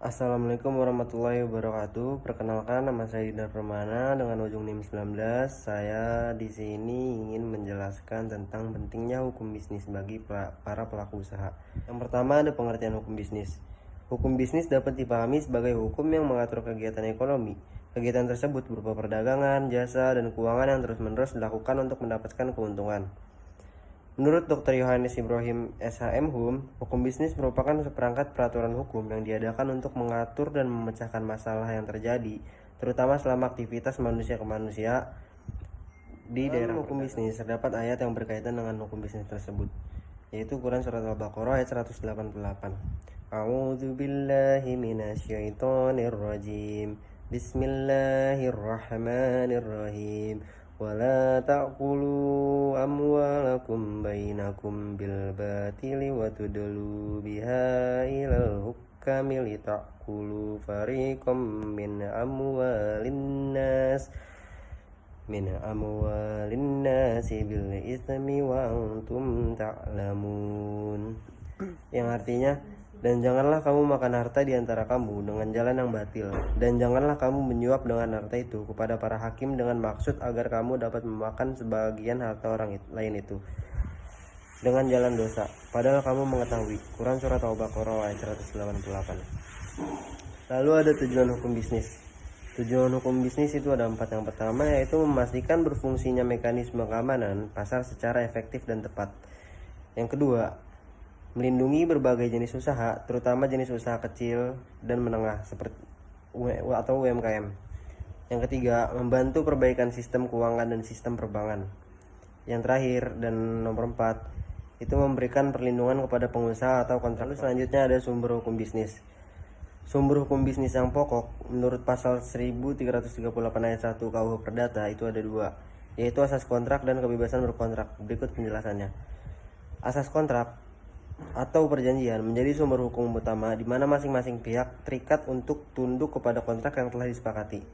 Assalamualaikum warahmatullahi wabarakatuh. Perkenalkan, nama saya Dinar Permana dengan ujung NIM 19. Saya di sini ingin menjelaskan tentang pentingnya hukum bisnis bagi para pelaku usaha. Yang pertama, ada pengertian hukum bisnis. Hukum bisnis dapat dipahami sebagai hukum yang mengatur kegiatan ekonomi. Kegiatan tersebut berupa perdagangan, jasa, dan keuangan yang terus-menerus dilakukan untuk mendapatkan keuntungan. Menurut Dr. Yohanes Ibrahim SHM Hum, hukum bisnis merupakan seperangkat peraturan hukum yang diadakan untuk mengatur dan memecahkan masalah yang terjadi, terutama selama aktivitas manusia ke manusia di daerah hukum bisnis. Terdapat ayat yang berkaitan dengan hukum bisnis tersebut, yaitu Quran Surat Al-Baqarah ayat 188. A'udzu billahi minasyaitonir rajim. Bismillahirrahmanirrahim. ولا تأكلوا أموالكم بينكم بالباطل وتدلوا بها إلى الحكام لتأكلوا فريقا من أموال الناس بالإثم وأنتم تعلمون, yang artinya, dan janganlah kamu makan harta di antara kamu dengan jalan yang batil, dan janganlah kamu menyuap dengan harta itu kepada para hakim dengan maksud agar kamu dapat memakan sebagian harta orang lain itu dengan jalan dosa, padahal kamu mengetahui. Quran Surat Al-Baqarah ayat 188. Lalu ada tujuan hukum bisnis. Tujuan hukum bisnis itu ada 4. Yang pertama yaitu memastikan berfungsinya mekanisme keamanan pasar secara efektif dan tepat. Yang kedua, melindungi berbagai jenis usaha, terutama jenis usaha kecil dan menengah seperti atau UMKM. Yang ketiga, membantu perbaikan sistem keuangan dan sistem perbankan. Yang terakhir dan nomor 4, itu memberikan perlindungan kepada pengusaha atau kontraktor. Selanjutnya ada sumber hukum bisnis. Sumber hukum bisnis yang pokok menurut pasal 1338 ayat 1 KUH Perdata itu ada 2, yaitu asas kontrak dan kebebasan berkontrak. Berikut penjelasannya. Asas kontrak atau perjanjian menjadi sumber hukum utama di mana masing-masing pihak terikat untuk tunduk kepada kontrak yang telah disepakati.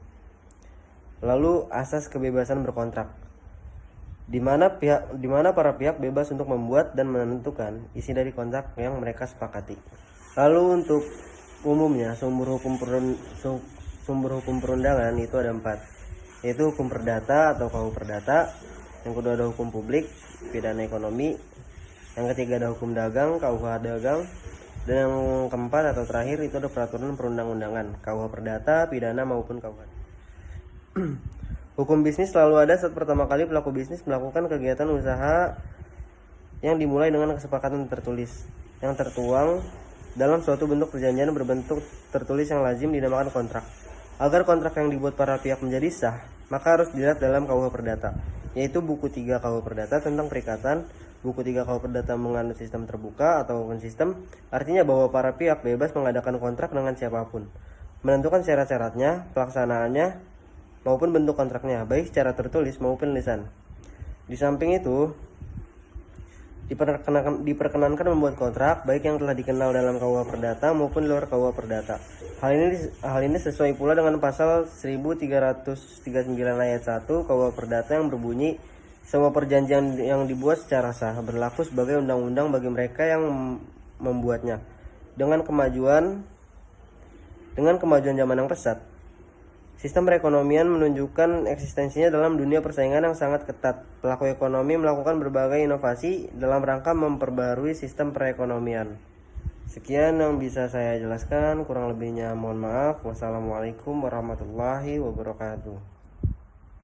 Lalu asas kebebasan berkontrak, di mana para pihak bebas untuk membuat dan menentukan isi dari kontrak yang mereka sepakati. Lalu untuk umumnya sumber hukum perundangan itu ada 4, yaitu hukum perdata atau KUH Perdata. Yang kedua ada hukum publik, pidana ekonomi. Yang ketiga ada hukum dagang, KUH Dagang. Dan yang keempat atau terakhir itu ada peraturan perundang-undangan, KUH Perdata, pidana maupun KUH. Hukum bisnis selalu ada saat pertama kali pelaku bisnis melakukan kegiatan usaha yang dimulai dengan kesepakatan tertulis yang tertuang dalam suatu bentuk perjanjian berbentuk tertulis yang lazim dinamakan kontrak. Agar kontrak yang dibuat para pihak menjadi sah, maka harus dilihat dalam KUH Perdata, yaitu buku 3 KUH Perdata tentang perikatan. Buku 3 KUH Perdata menganut sistem terbuka atau open system, artinya bahwa para pihak bebas mengadakan kontrak dengan siapapun, menentukan syarat-syaratnya, pelaksanaannya, maupun bentuk kontraknya, baik secara tertulis maupun lisan. Di samping itu, diperkenankan membuat kontrak baik yang telah dikenal dalam KUH Perdata maupun luar KUH Perdata. Hal ini sesuai pula dengan pasal 1339 ayat 1 KUH Perdata yang berbunyi, semua perjanjian yang dibuat secara sah berlaku sebagai undang-undang bagi mereka yang membuatnya. Dengan kemajuan zaman yang pesat, sistem perekonomian menunjukkan eksistensinya dalam dunia persaingan yang sangat ketat. Pelaku ekonomi melakukan berbagai inovasi dalam rangka memperbarui sistem perekonomian. Sekian yang bisa saya jelaskan, kurang lebihnya mohon maaf. Wassalamualaikum warahmatullahi wabarakatuh.